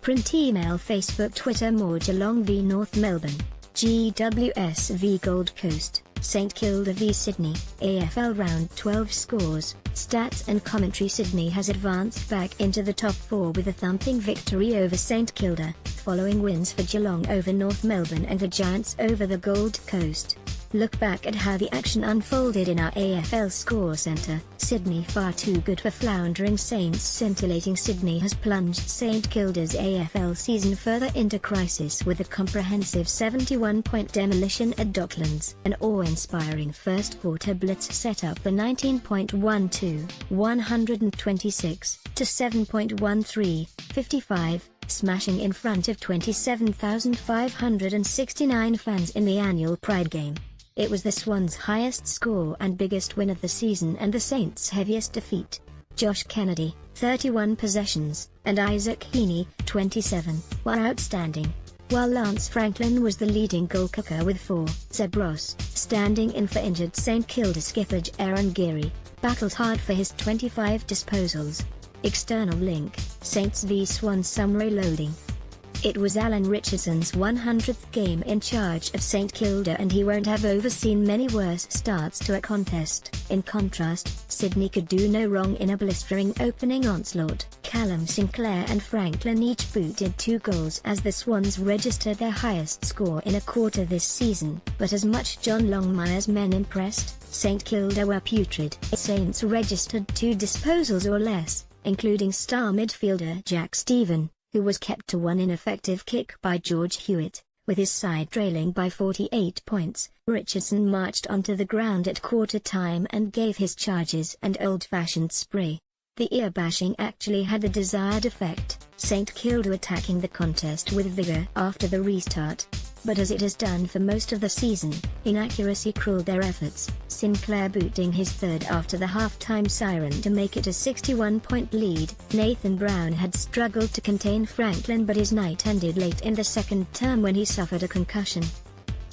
Print, email, Facebook, Twitter. More. Geelong v North Melbourne, GWS v Gold Coast, St Kilda v Sydney, AFL Round 12 scores, stats and commentary. Sydney has advanced back into the top 4 with a thumping victory over St Kilda, following wins for Geelong over North Melbourne and the Giants over the Gold Coast. Look back at how the action unfolded in our AFL Score Centre. Sydney far too good for floundering Saints. Scintillating Sydney has plunged St Kilda's AFL season further into crisis with a comprehensive 71-point demolition at Docklands. An awe-inspiring first-quarter blitz set up the 19.12, 126, to 7.13, 55, smashing in front of 27,569 fans in the annual Pride game. It was the Swans' highest score and biggest win of the season and the Saints' heaviest defeat. Josh Kennedy, 31 possessions, and Isaac Heaney, 27, were outstanding, while Lance Franklin was the leading goal kicker with 4. Zeb Ross, standing in for injured St Kilda skipper Aaron Geary, battled hard for his 25 disposals. External link, Saints v Swans summary loading. It was Alan Richardson's 100th game in charge of St Kilda and he won't have overseen many worse starts to a contest. In contrast, Sydney could do no wrong in a blistering opening onslaught. Callum Sinclair and Franklin each booted 2 goals as the Swans registered their highest score in a quarter this season, but as much John Longmire's men impressed, St Kilda were putrid. Saints registered 2 disposals or less, including star midfielder Jack Stephen, who was kept to 1 ineffective kick by George Hewitt. With his side trailing by 48 points, Richardson marched onto the ground at quarter-time and gave his charges an old-fashioned spray. The ear-bashing actually had the desired effect, St Kilda attacking the contest with vigour after the restart. But as it has done for most of the season, inaccuracy cruelled their efforts, Sinclair booting his 3rd after the half-time siren to make it a 61-point lead. Nathan Brown had struggled to contain Franklin but his night ended late in the second term when he suffered a concussion.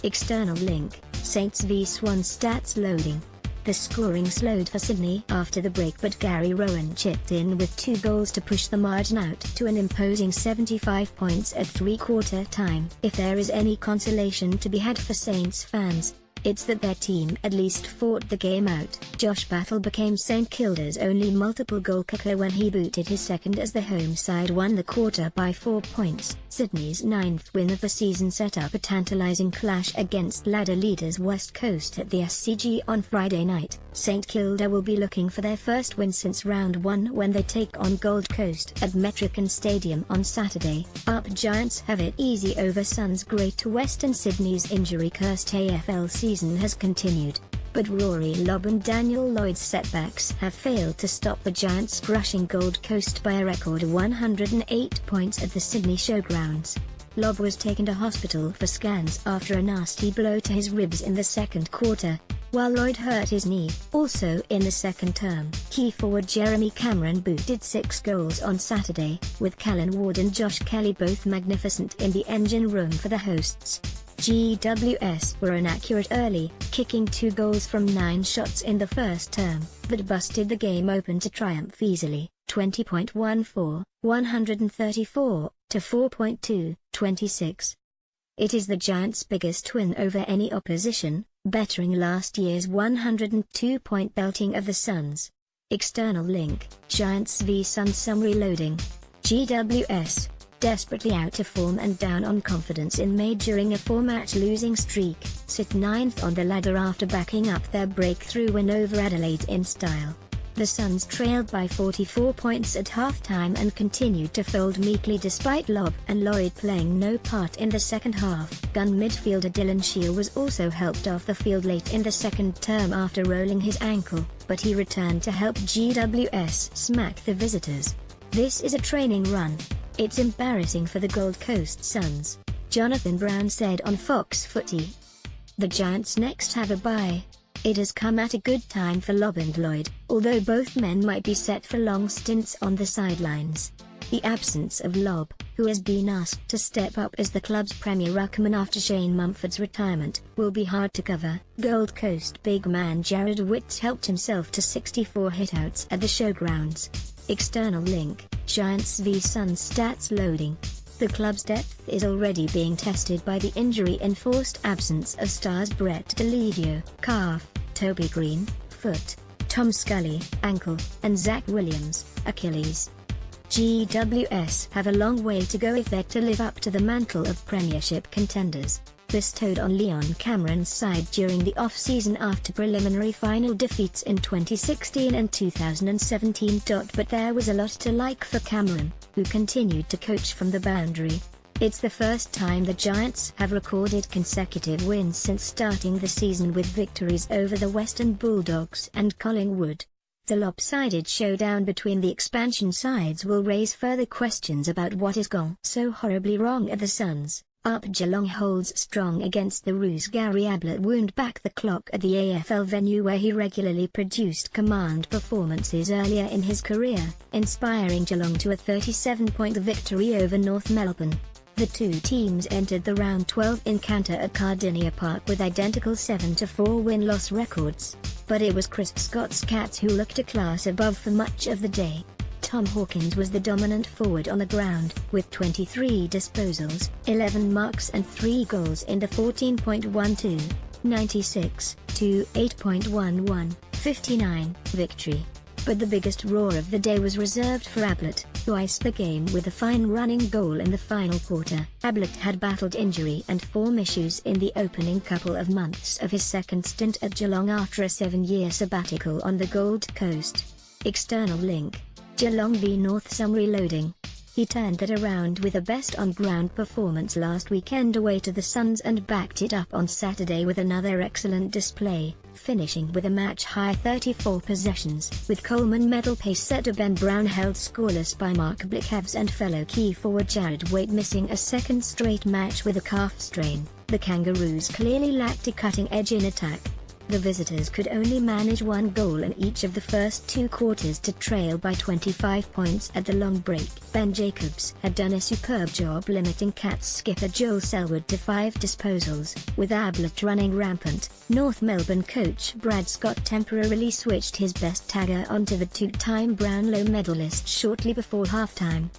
External link, Saints v Swans stats loading. The scoring slowed for Sydney after the break but Gary Rowan chipped in with 2 goals to push the margin out to an imposing 75 points at three-quarter time. If there is any consolation to be had for Saints fans, it's that their team at least fought the game out. Josh Battle became St Kilda's only multiple goal kicker when he booted his 2nd as the home side won the quarter by 4 points. Sydney's 9th win of the season set up a tantalising clash against ladder leaders West Coast at the SCG on Friday night. St Kilda will be looking for their first win since round 1 when they take on Gold Coast at Metricon Stadium on Saturday. Up Giants have it easy over Suns. Greater Western Sydney's injury-cursed AFL season has continued, but Rory Lobb and Daniel Lloyd's setbacks have failed to stop the Giants crushing Gold Coast by a record 108 points at the Sydney Showgrounds. Lobb was taken to hospital for scans after a nasty blow to his ribs in the second quarter, while Lloyd hurt his knee. Also in the second term, key forward Jeremy Cameron booted 6 goals on Saturday, with Callan Ward and Josh Kelly both magnificent in the engine room for the hosts. GWS were inaccurate early, kicking 2 goals from 9 shots in the first term, but busted the game open to triumph easily, 20.14, 134, to 4.2, 26. It is the Giants' biggest win over any opposition, bettering last year's 102-point belting of the Suns. External link, Giants v Suns summary loading. GWS, desperately out of form and down on confidence in May during a 4-match losing streak, sit 9th on the ladder after backing up their breakthrough win over Adelaide in style. The Suns trailed by 44 points at halftime and continued to fold meekly despite Lobb and Lloyd playing no part in the second half. Gun midfielder Dylan Shiel was also helped off the field late in the second term after rolling his ankle, but he returned to help GWS smack the visitors. This is a training run. It's embarrassing for the Gold Coast Suns, Jonathan Brown said on Fox Footy. The Giants next have a bye. It has come at a good time for Lobb and Lloyd, although both men might be set for long stints on the sidelines. The absence of Lobb, who has been asked to step up as the club's premier ruckman after Shane Mumford's retirement, will be hard to cover. Gold Coast big man Jared Witts helped himself to 64 hitouts at the Showgrounds. External link, Giants v Suns stats loading. The club's depth is already being tested by the injury-enforced absence of stars Brett Delevio, calf, Toby Green, foot, Tom Scully, ankle, and Zach Williams, Achilles. GWS have a long way to go if they're to live up to the mantle of Premiership contenders, bestowed on Leon Cameron's side during the off-season after preliminary final defeats in 2016 and 2017. But there was a lot to like for Cameron, who continued to coach from the boundary. It's the first time the Giants have recorded consecutive wins since starting the season with victories over the Western Bulldogs and Collingwood. The lopsided showdown between the expansion sides will raise further questions about what has gone so horribly wrong at the Suns. Up Geelong holds strong against the Roos. Gary Ablett wound back the clock at the AFL venue where he regularly produced command performances earlier in his career, inspiring Geelong to a 37-point victory over North Melbourne. The two teams entered the round 12 encounter at Cardinia Park with identical 7-4 win-loss records, but it was Chris Scott's Cats who looked a class above for much of the day. Tom Hawkins was the dominant forward on the ground, with 23 disposals, 11 marks and 3 goals in the 14.12, 96, to 8.11, 59 victory. But the biggest roar of the day was reserved for Ablett, who iced the game with a fine running goal in the final quarter. Ablett had battled injury and form issues in the opening couple of months of his second stint at Geelong after a 7-year sabbatical on the Gold Coast. External link: Geelong v North. Summary loading. He turned that around with a best on-ground performance last weekend away to the Suns and backed it up on Saturday with another excellent display, finishing with a match-high 34 possessions, with Coleman medal pace setter Ben Brown held scoreless by Mark Blickhavs and fellow key forward Jared Waite missing a second straight match with a calf strain. The Kangaroos clearly lacked a cutting edge in attack. The visitors could only manage one goal in each of the first 2 quarters to trail by 25 points at the long break. Ben Jacobs had done a superb job limiting Cats skipper Joel Selwood to 5 disposals, with Ablett running rampant. North Melbourne coach Brad Scott temporarily switched his best tagger onto the 2-time Brownlow medalist shortly before halftime.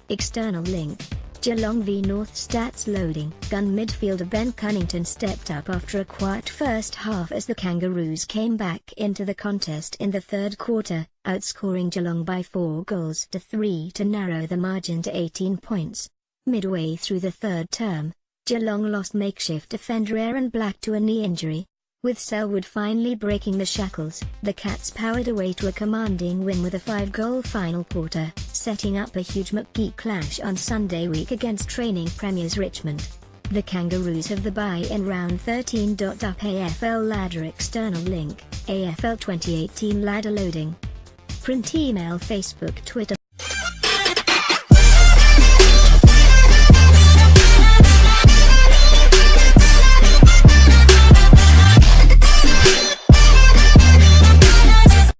External link: Geelong v North. Stats loading. Gun midfielder Ben Cunnington stepped up after a quiet first half as the Kangaroos came back into the contest in the third quarter, outscoring Geelong by 4 goals to 3 to narrow the margin to 18 points. Midway through the third term, Geelong lost makeshift defender Aaron Black to a knee injury. With Selwood finally breaking the shackles, the Cats powered away to a commanding win with a 5-goal final quarter, setting up a huge McGee clash on Sunday week against reigning premiers Richmond. The Kangaroos have the bye in round 13. Up AFL ladder. External link: AFL 2018 ladder loading. Print, email, Facebook, Twitter.